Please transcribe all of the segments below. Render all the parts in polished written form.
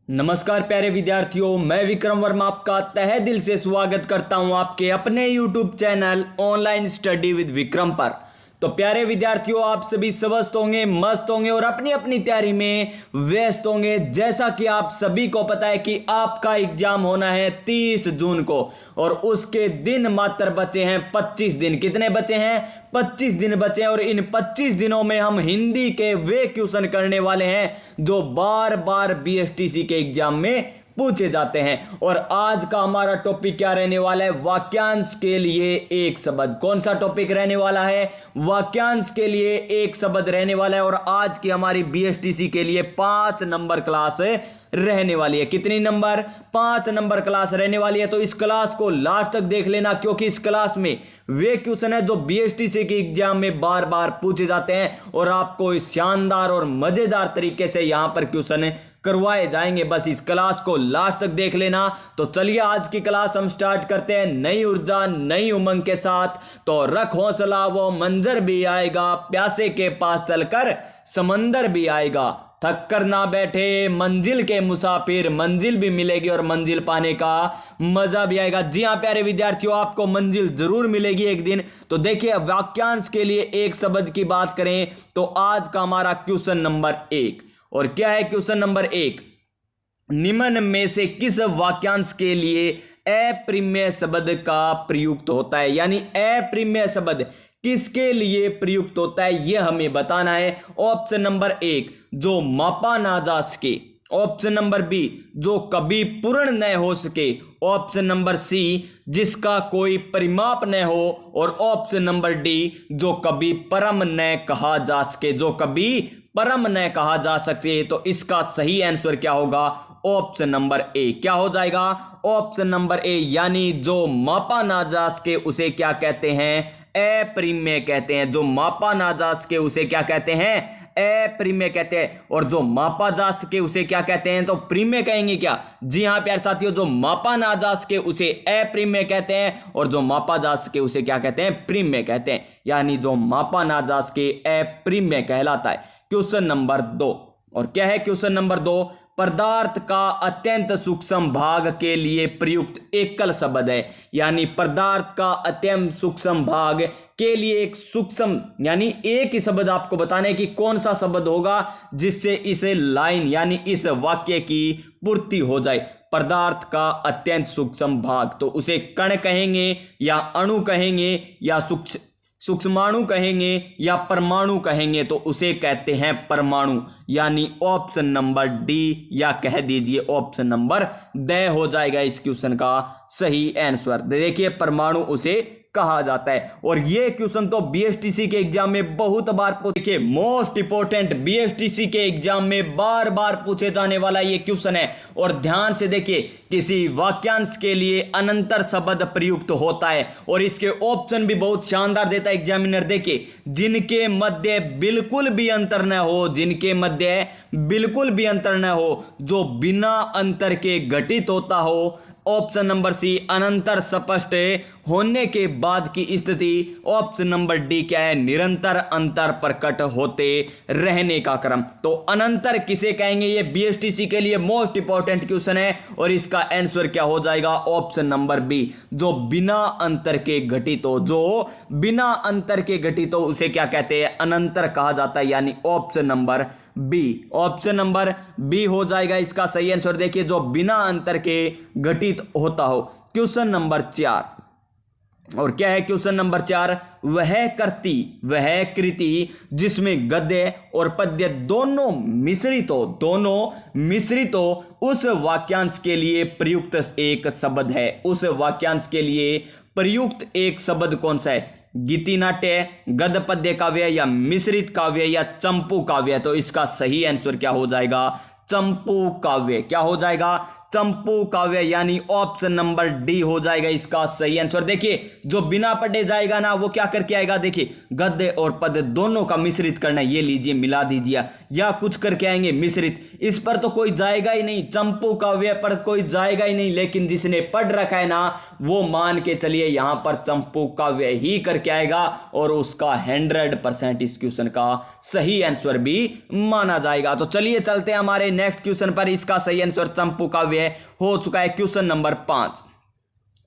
नमस्कार प्यारे विद्यार्थियों, मैं विक्रम वर्मा आपका तहे दिल से स्वागत करता हूं आपके अपने YouTube channel online study with Vikram पर। तो प्यारे विद्यार्थियों, आप सभी स्वस्थ होंगे, मस्त होंगे और अपनी अपनी तैयारी में व्यस्त होंगे। जैसा कि आप सभी को पता है कि आपका एग्जाम होना है 30 जून को और उसके दिन मात्र बचे हैं 25 दिन। कितने बचे हैं? 25 दिन बचे हैं। और इन 25 दिनों में हम हिंदी के वे क्वेश्चन करने वाले हैं जो बार बार बीएसटीसी के एग्जाम में पूछे जाते हैं। और आज का हमारा टॉपिक क्या रहने वाला है? वाक्यांश के लिए एक शब्द। कौन सा टॉपिक रहने वाला है? वाक्यांश के लिए एक शब्द रहने वाला है। और आज की हमारी बीएसटीसी के लिए 5 नंबर क्लास रहने वाली है। कितनी नंबर? 5 नंबर क्लास रहने वाली है। तो इस क्लास को लास्ट तक देख लेना, क्योंकि इस क्लास में वे क्वेश्चन है जो बीएसटीसी के एग्जाम में बार बार पूछे जाते हैं और आपको शानदार और मजेदार तरीके से यहां पर क्वेश्चन करवाए जाएंगे। बस इस क्लास को लास्ट तक देख लेना। तो चलिए आज की क्लास हम स्टार्ट करते हैं नई ऊर्जा नई उमंग के साथ। तो रख हौसला, वो मंजर भी आएगा, प्यासे के पास चलकर समंदर भी आएगा। थक कर ना बैठे मंजिल के मुसाफिर, मंजिल भी मिलेगी और मंजिल पाने का मजा भी आएगा। जी हाँ प्यारे विद्यार्थियों, आपको मंजिल जरूर मिलेगी एक दिन। तो देखिए, वाक्यांश के लिए एक शब्द की बात करें तो आज का हमारा क्वेश्चन नंबर 1। और क्या है क्वेश्चन नंबर 1? निम्न में से किस वाक्यांश के लिए अप्रिमेय शब्द का प्रयुक्त होता है? यानी अप्रिमेय शब्द किसके लिए प्रयुक्त होता है यह हमें बताना है। ऑप्शन नंबर 1, जो मापा ना जा सके। ऑप्शन नंबर बी, जो कभी पूर्ण न हो सके। ऑप्शन नंबर सी, जिसका कोई परिमाप न हो। और ऑप्शन नंबर डी, जो कभी परम न कहा जा सके। जो कभी परम न कहा जा सकते। तो इसका सही आंसर क्या होगा? Option number A. क्या हो जाएगा? ऑप्शन नंबर ए, यानी जो मापा ना जा सके उसे क्या कहते हैं? अप्रिमेय कहते हैं। जो मापा ना जा सके उसे क्या कहते हैं? अप्रिमेय कहते हैं। और जो मापा जा सके उसे क्या कहते हैं? तो प्रिमेय कहेंगे क्या? जी हाँ प्यारे साथियों, जो मापा ना जा सके उसे अप्रिमेय कहते हैं और जो मापा जा सके उसे क्या कहते हैं? प्रिमेय कहते हैं। यानी जो मापा ना जा सके अप्रिमेय कहलाता है। Question number 2। और क्या है क्वेश्चन नंबर 2? पदार्थ का अत्यंत सूक्ष्म भाग के लिए प्रयुक्त एकल शब्द है। यानी पदार्थ का अत्यंत सूक्ष्म भाग के लिए एक सूक्ष्म यानी एक ही शब्द आपको बताने की कौन सा शब्द होगा जिससे इसे लाइन यानी इस वाक्य की पूर्ति हो जाए। पदार्थ का अत्यंत सूक्ष्म भाग, तो उसे कण कहेंगे या अणु कहेंगे या सूक्ष्माणु कहेंगे या परमाणु कहेंगे। तो उसे कहते हैं परमाणु। यानी ऑप्शन नंबर डी या कह दीजिए ऑप्शन नंबर ड हो जाएगा इस क्वेश्चन का सही आंसर। देखिए, परमाणु उसे कहा जाता है। और ये क्वेश्चन तो बीएसटीसी के एग्जाम में बहुत बार देखिए, मोस्ट इंपोर्टेंट बीएसटीसी के एग्जाम में बार बार पूछे जाने वाला ये क्वेश्चन है। और ध्यान से देखिए, किसी वाक्यांश के लिए अनंतर शब्द प्रयुक्त होता है और इसके ऑप्शन भी बहुत शानदार देता है एग्जामिनर। देखिए, जिनके मध्य बिल्कुल भी अंतर न हो, जिनके मध्य बिल्कुल भी अंतर न हो, जो बिना अंतर के घटित होता हो। ऑप्शन नंबर सी, अनंतर स्पष्ट होने के बाद की स्थिति। ऑप्शन नंबर डी क्या है? निरंतर अंतर प्रकट होते रहने का क्रम। तो अनंतर किसे कहेंगे? ये बीएसटीसी के लिए मोस्ट इंपॉर्टेंट क्वेश्चन है और इसका आंसर क्या हो जाएगा? ऑप्शन नंबर बी, जो बिना अंतर के घटित हो। जो बिना अंतर के घटित हो उसे क्या कहते हैं? अनंतर कहा जाता है। यानी option number B. Option number B हो जाएगा इसका सही आंसर। देखिए, जो बिना अंतर के घटित होता हो। Question number 4। और क्या है क्वेश्चन नंबर 4? वह कृति जिसमें गद्य और पद्य दोनों मिश्रित हो उस वाक्यांश के लिए प्रयुक्त एक शब्द है। उस वाक्यांश के लिए प्रयुक्त एक शब्द कौन सा है? गीति नाट्य, गद्य पद्य काव्य या मिश्रित काव्य या चंपू काव्य। तो इसका सही आंसर क्या हो जाएगा? चंपू काव्य। क्या हो जाएगा? चंपू काव्य, यानी ऑप्शन नंबर डी हो जाएगा इसका सही आंसर। देखिए जो बिना पढ़े जाएगा ना वो क्या करके आएगा, देखिए गद्य और पद्य दोनों का मिश्रित करना, ये लीजिए मिला दीजिए, या कुछ करके आएंगे मिश्रित, इस पर तो कोई जाएगा ही नहीं, चंपू काव्य पर कोई जाएगा ही नहीं। लेकिन जिसने पढ़ रखा है ना वो मान के चलिए यहां पर चंपू काव्य ही करके आएगा और उसका 100% इस क्वेश्चन का सही आंसर भी माना जाएगा। तो चलिए चलते हैं हमारे नेक्स्ट क्वेश्चन पर। इसका सही आंसर चंपू काव्य हो चुका है। क्वेश्चन नंबर 5,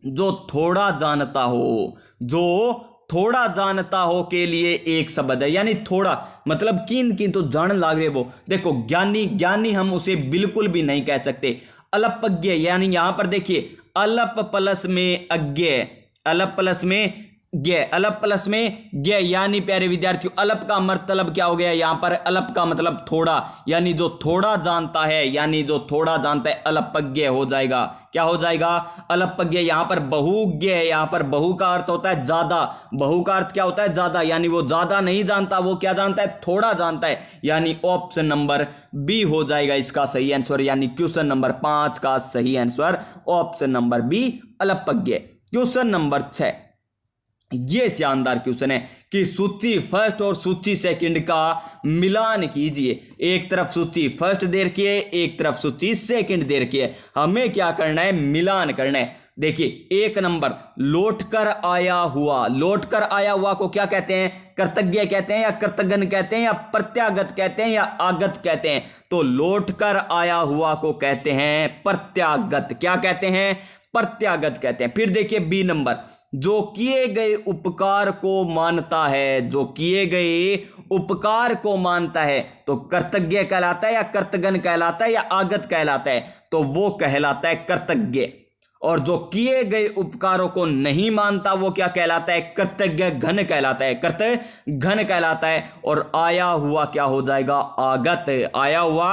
जो थोड़ा जानता हो, जो थोड़ा जानता हो के लिए एक शब्द है, यानी थोड़ा मतलब किन किन तो जान लाग रहे वो। देखो ज्ञानी, ज्ञानी हम उसे बिल्कुल भी नहीं कह सकते। अल्पज्ञ, यानी यहां पर देखिए अल्प प्लस में अज्ञ, अल्प प्लस में ज्ञ, अल्प प्लस में ज्ञ, यानी प्यारे विद्यार्थियों अल्प का मतलब क्या हो गया यहां पर, अल्प का मतलब थोड़ा, यानी जो थोड़ा जानता है, यानी जो थोड़ा जानता है अल्पज्ञ हो जाएगा। क्या हो जाएगा, अल्पज्ञ। यहां पर बहुज्ञ है, यहां पर बहु का अर्थ होता है ज्यादा, बहु का अर्थ क्या होता है ज्यादा, यानी वो ज्यादा नहीं जानता, वो क्या जानता है थोड़ा जानता है, यानी ऑप्शन नंबर बी हो जाएगा इसका सही आंसर। यानी क्वेश्चन नंबर 5 का सही आंसर ऑप्शन नंबर बी अल्पज्ञ। क्वेश्चन नंबर 6, ये शानदार क्वेश्चन है कि सूची फर्स्ट और सूची सेकंड का मिलान कीजिए। एक तरफ सूची फर्स्ट दे रखी है, एक तरफ सूची सेकंड दे रखी है, हमें क्या करना है, मिलान करना है। देखिए एक नंबर लौटकर आया हुआ, लौटकर आया हुआ को क्या कहते हैं, कृतज्ञ कहते हैं या कृतघ्न कहते हैं या प्रत्यागत कहते हैं या आगत कहते हैं। तो लौटकर आया हुआ को कहते हैं प्रत्यागत। क्या कहते हैं, प्रत्यागत कहते हैं। फिर देखिए बी नंबर, जो किए गए उपकार को मानता है, जो किए गए उपकार को मानता है तो कृतज्ञ कहलाता है या कृतघ्न कहलाता है या आगत कहलाता है, तो वो कहलाता है कृतज्ञ। और जो किए गए उपकारों को नहीं मानता वो क्या कहलाता है, कृतज्ञ घन कहलाता है, कृतघ्न कहलाता है। और आया हुआ क्या हो जाएगा, आगत, आया हुआ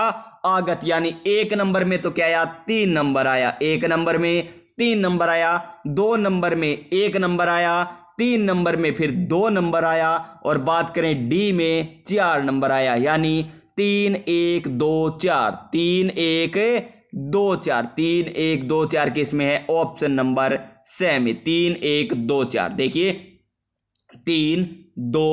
आगत। यानी एक नंबर में तो क्या आया, 3 नंबर आया, एक नंबर में 3 नंबर आया, 2 नंबर में 1 नंबर आया, 3 नंबर में फिर 2 नंबर आया, और बात करें डी में 4 नंबर आया। यानी 3 1 2 4, 3 1 2 4, 3 1 2 4 किस में है, ऑप्शन नंबर सी में, 3 1 2 4। देखिए 3 2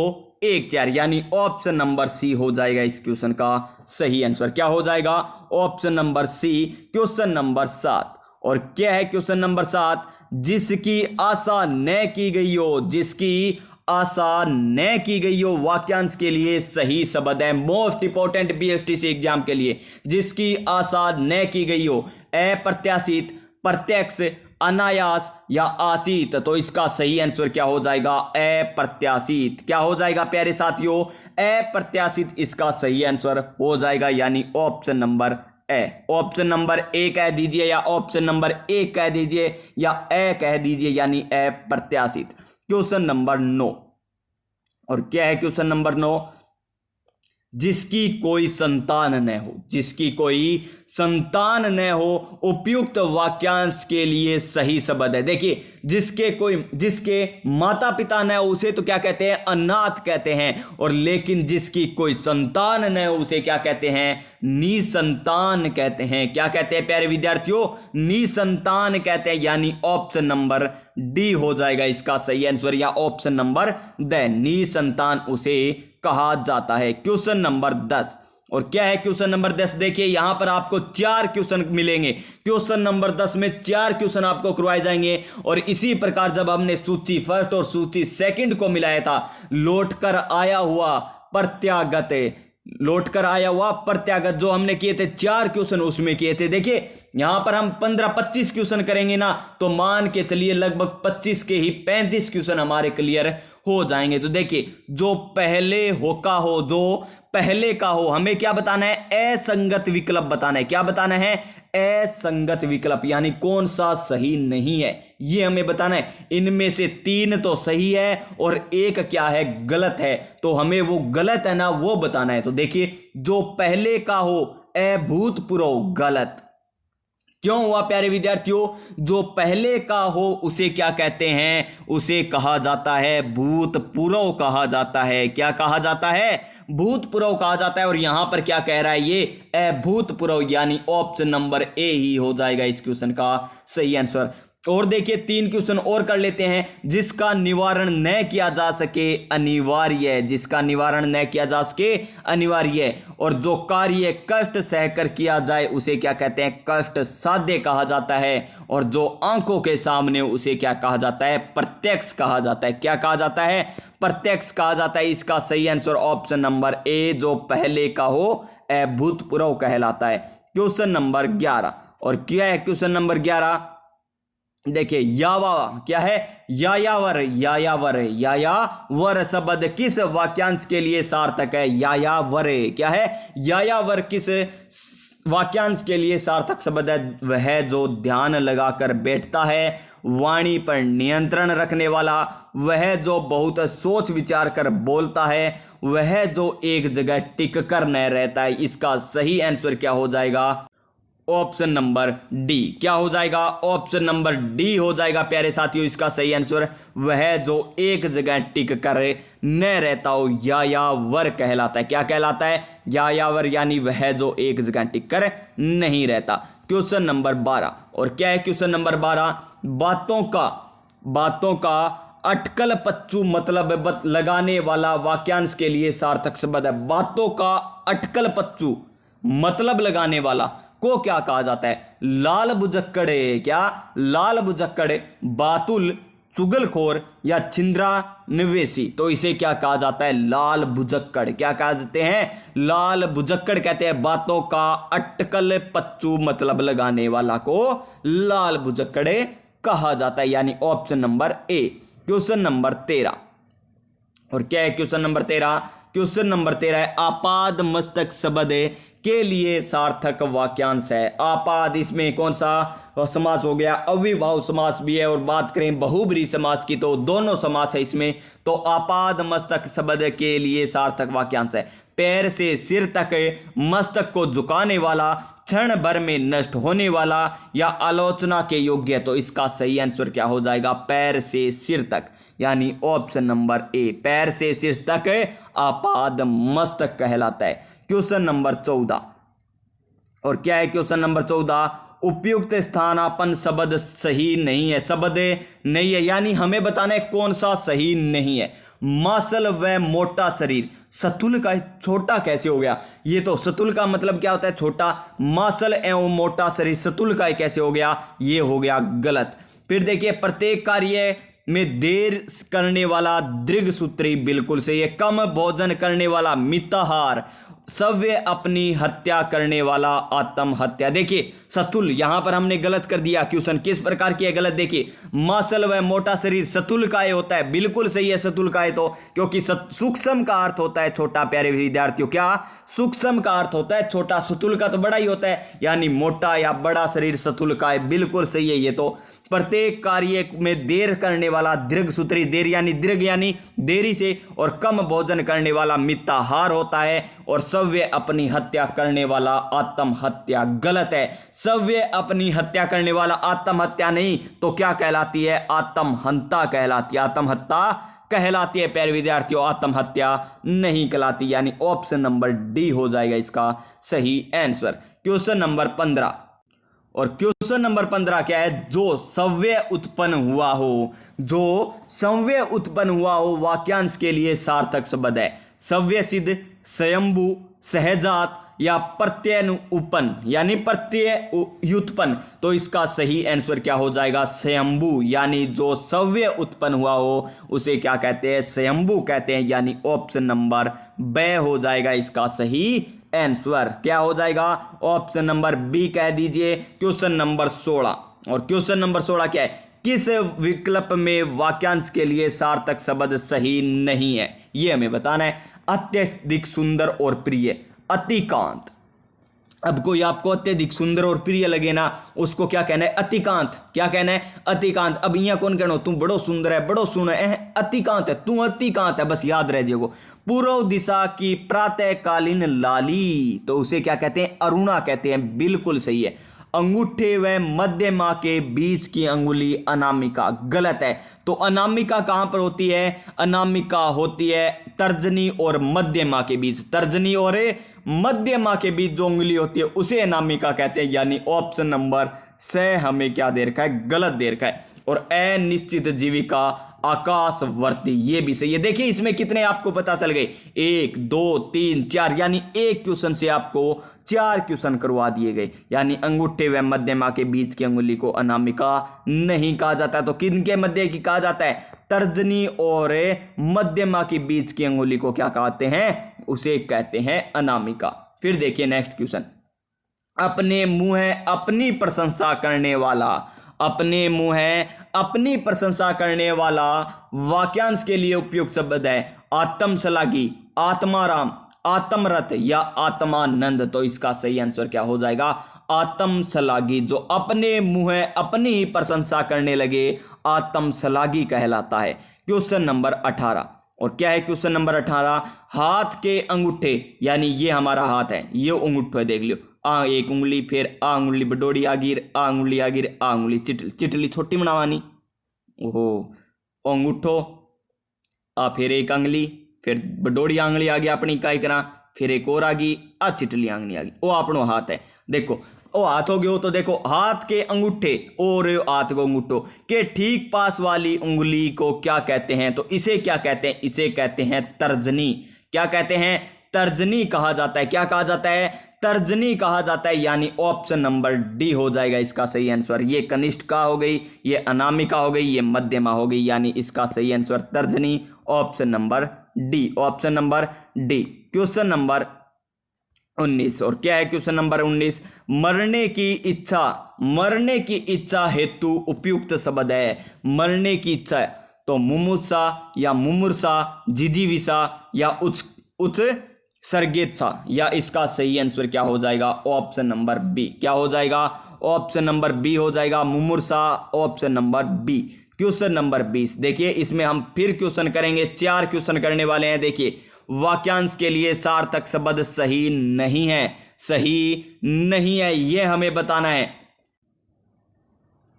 1 4, यानी ऑप्शन नंबर सी हो जाएगा इस क्वेश्चन का सही आंसर। क्या हो जाएगा, option number C. Question number 7, और क्या है क्वेश्चन नंबर 7, जिसकी आशा न की गई हो, जिसकी आशा न की गई हो वाक्यांश के लिए सही शब्द है। मोस्ट इंपॉर्टेंट बीएसटीसी एग्जाम के लिए, जिसकी आशा न की गई हो, अप्रत्याशित, प्रत्यक्ष, अनायास या आशित। तो इसका सही आंसर क्या हो जाएगा, अप्रत्याशित। क्या हो जाएगा प्यारे साथियों, अप्रत्याशित इसका सही आंसर हो जाएगा, यानी option number A. Option number A कह दीजिए या ऑप्शन नंबर ए कह दीजिए या ए कह दीजिए, यानी अप्रत्याशित। क्वेश्चन नंबर 9, और क्या है क्वेश्चन नंबर 9, जिसकी कोई संतान न हो, जिसकी कोई संतान न हो उपयुक्त वाक्यांश के लिए सही शब्द है। देखिए जिसके माता पिता न हो उसे तो क्या कहते हैं, अनाथ कहते हैं, और लेकिन जिसकी कोई संतान न हो उसे क्या कहते हैं, निसंतान कहते हैं। क्या कहते हैं प्यारे विद्यार्थियों, निसंतान कहते हैं, यानी ऑप्शन नंबर डी हो जाएगा इसका सही आंसर, या ऑप्शन नंबर द, निसंतान उसे कहा जाता है। क्वेश्चन नंबर 10, और क्या है क्वेश्चन नंबर 10, देखिए यहां पर आपको 4 क्वेश्चन मिलेंगे। क्वेश्चन नंबर 10 में 4 क्वेश्चन आपको करवाए जाएंगे, और इसी प्रकार जब हमने सूची फर्स्ट और सूची सेकंड को मिलाया था, लौटकर आया हुआ प्रत्यागत, लौटकर आया हुआ प्रत्यागत जो हमने किए थे 4 क्वेश्चन उसमें किए थे। देखिए यहां पर हम 15-25 क्वेश्चन करेंगे ना, तो मान के चलिए लगभग 25 के ही 35 क्वेश्चन हमारे क्लियर हो जाएंगे। तो देखिए जो पहले हो का हो, जो पहले का हो, हमें क्या बताना है, असंगत विकल्प बताना है। क्या बताना है, असंगत विकल्प, यानी कौन सा सही नहीं है ये हमें बताना है। इनमें से 3 तो सही है और 1 क्या है, गलत है, तो हमें वो गलत है ना वो बताना है। तो देखिए जो पहले का हो अभूतपूर्व गलत, क्यों हुआ प्यारे विद्यार्थियों, जो पहले का हो उसे क्या कहते हैं, उसे कहा जाता है भूतपूर्व कहा जाता है। क्या कहा जाता है, भूतपूर्व कहा जाता है। और यहां पर क्या कह रहा है ये अभूतपूर्व, यानी ऑप्शन नंबर ए ही हो जाएगा इस क्वेश्चन का सही आंसर। और देखिए 3 क्वेश्चन और कर लेते हैं। जिसका निवारण न किया जा सके अनिवार्य है, जिसका निवारण न किया जा सके अनिवार्य है। और जो कार्य कष्ट सहकर किया जाए उसे क्या कहते हैं, कष्ट साध्य कहा जाता है। और जो आंखों के सामने उसे क्या कहा जाता है, प्रत्यक्ष कहा जाता है। क्या कहा जाता है, प्रत्यक्ष कहा जाता है। इसका सही आंसर ऑप्शन नंबर ए जो पहले का हो अभूतपूर्व कहलाता है। क्वेश्चन नंबर 11, और क्या है क्वेश्चन नंबर 11, देखिए यावा क्या है, यायावर, यायावर, यायावर शब्द किस वाक्यांश के लिए सार्थक है, यायावर क्या है, यायावर किस वाक्यांश के लिए सार्थक शब्द है, वह जो ध्यान लगाकर बैठता है, वाणी पर नियंत्रण रखने वाला, वह जो बहुत सोच विचार कर बोलता है, वह जो एक जगह टिक कर न रहता है। इसका सही आंसर क्या हो जाएगा, ऑप्शन नंबर डी। क्या हो जाएगा, ऑप्शन नंबर डी हो जाएगा प्यारे साथियों इसका सही आंसर। वह जो एक जगह टिक कर न रहता हो यायावर कहलाता है। क्या कहलाता है, यायावर, यानी वह जो एक जगह टिक कर नहीं रहता। क्वेश्चन नंबर 12, और क्या है क्वेश्चन नंबर 12, बातों का अटकल पच्चू मतलब लगाने वाला वाक्यांश के लिए सार्थक शब्द है। बातों का अटकल पच्चू मतलब लगाने वाला को क्या कहा जाता है, लाल बुजक्कड़े, क्या लाल बुजक्कड़े, बातुल, चुगलखोर या छिंद्रा निवेशी। तो इसे क्या कहा जाता है, लाल बुजक्कड़। क्या कहा जाते हैं, लाल बुजक्कड़ कहते हैं। बातों का अटकल पच्चू मतलब लगाने वाला को लाल बुजक्कड़े कहा जाता है, यानी option number A. Question number 13, और क्या है क्वेश्चन नंबर 13, क्वेश्चन नंबर 13 है आपाद मस्तक शब्द के लिए सार्थक वाक्यांश है। आपाद, इसमें कौन सा समास हो गया, अविभाव समास भी है। और बात करें बहुब्रीहि समास की तो दोनों समास है इसमें। तो आपाद मस्तक शब्द के लिए सार्थक वाक्यांश है पैर से सिर तक मस्तक को झुकाने वाला, क्षण भर में नष्ट होने वाला या आलोचना के योग्य। तो इसका सही आंसर क्या हो जाएगा, पैर से सिर तक, यानी ऑप्शन नंबर ए, पैर से सिर तक आपाद मस्तक कहलाता है। क्वेश्चन नंबर 14, और क्या है क्वेश्चन नंबर 14, उपयुक्त स्थानापन्न शब्द सही नहीं है, शब्द नहीं है, यानी हमें बताना है कौन सा सही नहीं है। मासल व मोटा शरीर, सतुल का छोटा कैसे हो गया, ये तो सतुल का मतलब क्या होता है, छोटा। मासल एवं मोटा शरीर सतुल का कैसे हो गया, ये हो गया गलत। फिर देखिए प्रत्येक कार्य में देर करने वाला दीर्घ सूत्री बिल्कुल सही है। कम भोजन करने वाला मिताहार, सव्य अपनी हत्या करने वाला आत्महत्या। देखिए सतुल यहां पर हमने गलत कर दिया। क्वेश्चन किस प्रकार की है गलत, देखिए मासल व मोटा शरीर सतुल काय होता है, बिल्कुल सही है सतुल काय, तो क्योंकि सूक्ष्म का अर्थ होता है छोटा। प्यारे विद्यार्थियों, क्या सूक्ष्म का अर्थ होता है छोटा, सतुल का तो बड़ा ही होता है, यानी मोटा या बड़ा शरीर सतुल काय, बिल्कुल सही है ये तो। प्रत्येक कार्य में देर करने वाला दीर्घ सूत्री, देर यानी दीर्घ यानी देरी से, और कम भोजन करने वाला मिताहार होता है, और सव्य अपनी हत्या करने वाला आत्महत्या गलत है। सव्य अपनी हत्या करने वाला आत्महत्या नहीं तो क्या कहलाती है, आत्महंता कहलाती है, आत्महत्या कहलाती है प्यारे विद्यार्थियों, आत्महत्या नहीं कहलाती, यानी ऑप्शन नंबर डी हो जाएगा इसका सही आंसर। क्वेश्चन नंबर 15, और क्वेश्चन नंबर 15 क्या है, जो सव्य उत्पन्न हुआ हो, जो सव्य उत्पन्न हुआ हो वाक्यांश के लिए सार्थक शब्द है। सव्य सिद्ध, स्वयंभू, सहजात या प्रत्यनुपन्न, यानी प्रत्यय व्युत्पन्न। तो इसका सही आंसर क्या हो जाएगा, स्वयंभू, यानी जो सव्य उत्पन्न हुआ हो उसे क्या कहते हैं, स्वयंभू कहते हैं, यानी ऑप्शन नंबर बी हो जाएगा इसका सही आंसर। क्या हो जाएगा, ऑप्शन नंबर बी कह दीजिए। क्वेश्चन नंबर 16, और क्वेश्चन नंबर 16 क्या है, किस विकल्प में वाक्यांश के लिए सार्थक शब्द सही नहीं है, ये हमें बताना है। अत्यधिक सुंदर और प्रिय, अतिकांत। अब कोई आपको अत्यधिक सुंदर और प्रिय लगे ना, उसको क्या कहना है, अतिकांत। क्या कहना है, अतिकांत। अब यहाँ कौन कहना, तू बड़ो सुंदर है, बड़ो सुन है, अतिकांत है, तू अतिकांत है, बस याद रह जाएगा। पूर्व दिशा की प्रातःकालीन लाली, तो उसे क्या कहते हैं, अरुणा कहते हैं, बिल्कुल सही है। अंगूठे व मध्यमा के बीच की अंगुली अनामिका। गलत है। तो अनामिका कहां पर होती है? अनामिका होती है तर्जनी और मध्यमा के बीच। तर्जनी और मध्यमा के बीच जो उंगली होती है उसे अनामिका कहते हैं। यानी ऑप्शन नंबर स हमें क्या दे रखा है? गलत दे रखा है। और अनिश्चित जीविका आकाशवर्ती, ये भी सही है। देखिए इसमें कितने आपको पता चल गए, 1 2 3 4, यानी एक क्वेश्चन से आपको 4 क्वेश्चन करवा दिए गए। यानी अंगूठे व मध्यमा के बीच की अंगुली को अनामिका नहीं कहा जाता। तो किनके मध्य की कहा जाता है? तर्जनी और मध्यमा के बीच की अंगुली को क्या कहते हैं? उसे कहते हैं अनामिका। फिर देखिए नेक्स्ट क्वेश्चन, अपने मुंह है अपनी प्रशंसा करने वाला। अपने मुंह है अपनी प्रशंसा करने वाला वाक्यांश के लिए उपयुक्त शब्द है आत्मश्लाघी, आत्माराम, आत्मरत या आत्मानंद। तो इसका सही आंसर क्या हो जाएगा? आत्मश्लाघी। जो अपने मुंह है अपनी ही प्रशंसा करने लगे आत्मश्लाघी कहलाता है। क्वेश्चन नंबर 18, और क्या है क्वेश्चन नंबर 18? हाथ के अंगूठे, यानी ये हमारा हाथ है, ये अंगूठो है, देख लियो, आ एक उंगली, फिर आ उंगली बडोड़ी आगिर, आ उंगली आगिर, आ उंगली चिटली, चिटली छोटी बनावानी, ओहो अंगूठो, आ फिर एक अंगली, फिर बडोड़ी आंगली आ गया अपनी इकाई करा, फिर एक और आ गई, आ चिटली आंगली आ गई। वो अपनो हाथ है। देखो ओ हाथ हो गयो, तो देखो हाथ के अंगूठे और हाथ को अंगूठो के ठीक पास वाली उंगली को क्या कहते हैं? तो इसे क्या कहते हैं? इसे कहते हैं तर्जनी। क्या कहते हैं? तर्जनी कहा जाता है। क्या कहा जाता है? तर्जनी कहा जाता है। यानी ऑप्शन नंबर डी हो जाएगा इसका सही आंसर। ये कनिष्ठिका हो गई, ये अनामिका हो गई, ये मध्यमा हो गई, यानी इसका सही आंसर तर्जनी, option number D, option number D. Question number 19, और क्या है क्वेश्चन नंबर 19? मरने की इच्छा, मरने की इच्छा हेतु उपयुक्त शब्द है। मरने की इच्छा है तो मुमुत्सा या मुमुर्सा, जिजीविषा या उत्सर्गेच्छा, या इसका सही आंसर क्या हो जाएगा? Option number B. क्या हो जाएगा? ऑप्शन नंबर बी हो जाएगा, मुमुर्सा, option number B. Question number 20, देखिए इसमें हम फिर क्वेश्चन करेंगे, 4 क्वेश्चन करने वाले हैं। देखिए वाक्यांश के लिए सार्थक शब्द सही नहीं है, सही नहीं है, यह हमें बताना है।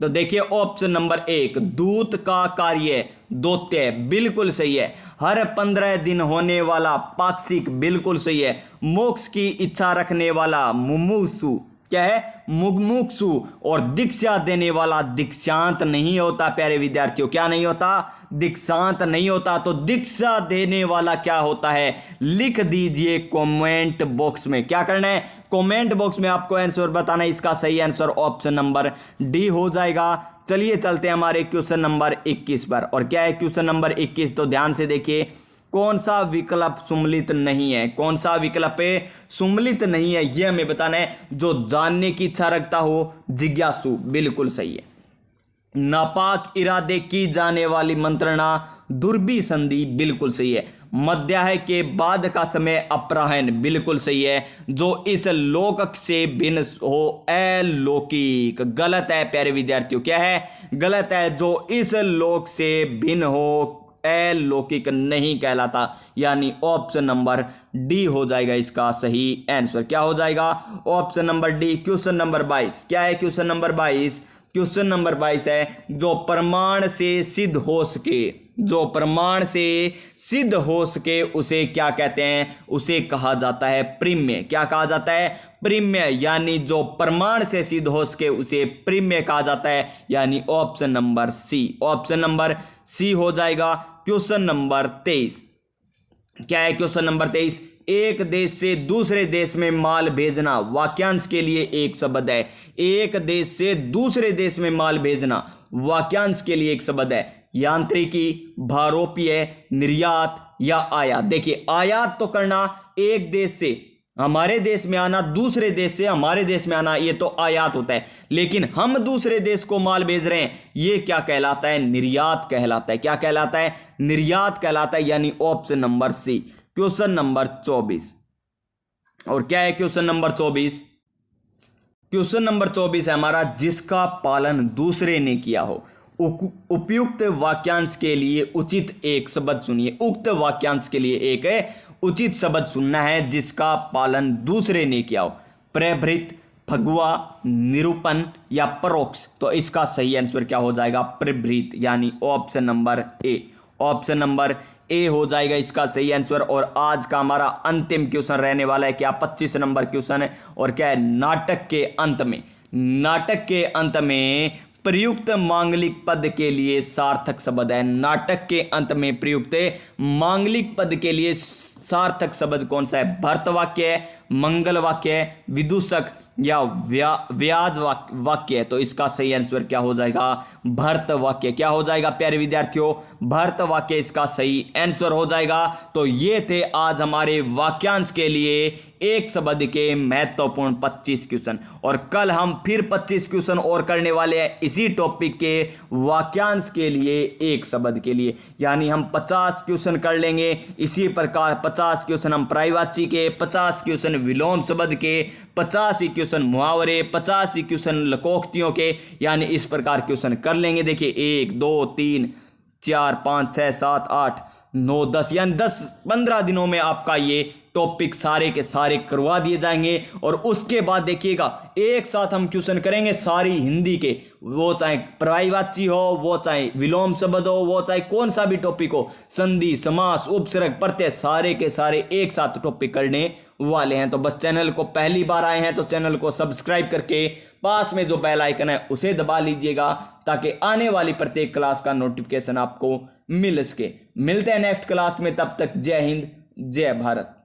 तो देखिए ऑप्शन नंबर 1, दूत का कार्य दौत्य, बिल्कुल सही है। हर 15 दिन होने वाला पाक्षिक, बिल्कुल सही है। मोक्ष की इच्छा रखने वाला मुमुक्षु, क्या है? मुमुक्षु। और दीक्षा देने वाला दीक्षांत नहीं होता प्यारे विद्यार्थियों। क्या नहीं होता? दीक्षांत नहीं होता। तो दीक्षा देने वाला क्या होता है? लिख दीजिए कमेंट बॉक्स में। क्या करना है? कमेंट बॉक्स में आपको आंसर बताना है। इसका सही आंसर ऑप्शन नंबर डी हो जाएगा। चलिए चलते हैं हमारे क्वेश्चन नंबर 21 पर। और क्या है क्वेश्चन नंबर 21? तो ध्यान से देखिए, कौन सा विकल्प सम्मिलित नहीं है? कौन सा विकल्प सम्मिलित नहीं है यह हमें बताना है। जो जानने की इच्छा रखता हो, जिज्ञासु, बिल्कुल सही है। नापाक इरादे की जाने वाली मंत्रणा, दुर्बी संधि, बिल्कुल सही है। मध्याह्न के बाद का समय अपराह्न, बिल्कुल सही है। जो इस लोक से भिन्न हो, अलौकिक, गलत है प्यारे विद्यार्थियों। क्या है? गलत है। जो इस लोक से भिन्न हो, अलौकिक नहीं कहलाता। यानी ऑप्शन नंबर डी हो जाएगा इसका सही आंसर। क्या हो जाएगा? Option number D. Question number 22, क्या है क्वेश्चन नंबर 22? क्वेश्चन नंबर 22 है, जो प्रमाण से सिद्ध हो सके, जो प्रमाण से सिद्ध हो सके उसे क्या कहते हैं? उसे कहा जाता है प्रिम्य। क्या कहा जाता है? प्रिम्य। यानी जो प्रमाण से सिद्ध हो सके उसे प्रिम्य कहा जाता है। यानी option number C, option number C हो जाएगा। क्वेश्चन नंबर 23, क्या है क्वेश्चन नंबर 23? एक देश से दूसरे देश में माल भेजना, वाक्यांश के लिए एक शब्द है। एक देश से दूसरे देश में माल भेजना, वाक्यांश के लिए एक शब्द है। यांत्रिकी, भारोपीय, निर्यात या आयात। देखिए आयात तो करना, एक देश से हमारे देश में आना, दूसरे देश से हमारे देश में आना, ये तो आयात होता है। लेकिन हम दूसरे देश को माल भेज रहे हैं, ये क्या कहलाता है? निर्यात कहलाता है। क्या कहलाता है? निर्यात कहलाता है। यानी option number C. Question number 24, और क्या है क्वेश्चन नंबर 24? क्वेश्चन नंबर 24 है हमारा, जिसका पालन दूसरे ने किया हो। उपयुक्त वाक्यांश के लिए उचित एक शब्द चुनिए। उक्त वाक्यांश के लिए एक उचित शब्द सुनना है जिसका पालन दूसरे ने किया हो। प्रभृत, फगुआ, निरूपण या परोक्ष। तो इसका सही आंसर क्या हो जाएगा? प्रभृत, यानी option number A. Option number A हो जाएगा इसका सही आंसर। और आज का हमारा अंतिम क्वेश्चन रहने वाला है क्या? 25 नंबर क्वेश्चन है। और क्या है? नाटक के अंत में, नाटक के अंत में प्रयुक्त मांगलिक पद के लिए सार्थक शब्द है। नाटक के अंत में प्रयुक्त मांगलिक पद के लिए सार्थक शब्द कौन सा है? भर्त वाक्य है, मंगल वाक्य है, विदूषक या व्याज वाक्य है। तो इसका सही आंसर क्या हो जाएगा? भर्त वाक्य। क्या हो जाएगा प्यारे विद्यार्थियों? भर्त वाक्य इसका सही आंसर हो जाएगा। तो ये थे आज हमारे वाक्यांश के लिए एक शब्द के महत्वपूर्ण 25 क्वेश्चन। और कल हम फिर 25 क्वेश्चन और करने वाले हैं इसी टॉपिक के वाक्यांश के लिए एक शब्द के लिए, यानी हम 50 क्वेश्चन कर लेंगे। इसी प्रकार 50 क्वेश्चन हम पर्यायवाची के, 50 क्वेश्चन विलोम शब्द के, 50 क्वेश्चन मुहावरे, 50 क्वेश्चन लोकोक्तियों के, यानी इस प्रकार क्वेश्चन कर लेंगे। देखिए 1 2 3 4 5 6 7 8 9 10, यानी 10-15 दिनों में आपका ये टॉपिक सारे के सारे करवा दिए जाएंगे। और उसके बाद देखिएगा एक साथ हम क्वेश्चन करेंगे सारी हिंदी के, वो चाहे पर्यायवाची हो, वो चाहे विलोम शब्द हो, वो चाहे कौन सा भी टॉपिक हो, संधि, समास, उपसर्ग, प्रत्यय, सारे के सारे एक साथ टॉपिक करने वाले हैं। तो बस चैनल को पहली बार आए हैं तो चैनल को सब्सक्राइब करके पास में जो बेल आइकन है उसे दबा लीजिएगा, ताकि आने वाली प्रत्येक क्लास का नोटिफिकेशन आपको मिल सके। मिलते हैं नेक्स्ट क्लास में, तब तक जय हिंद, जय भारत।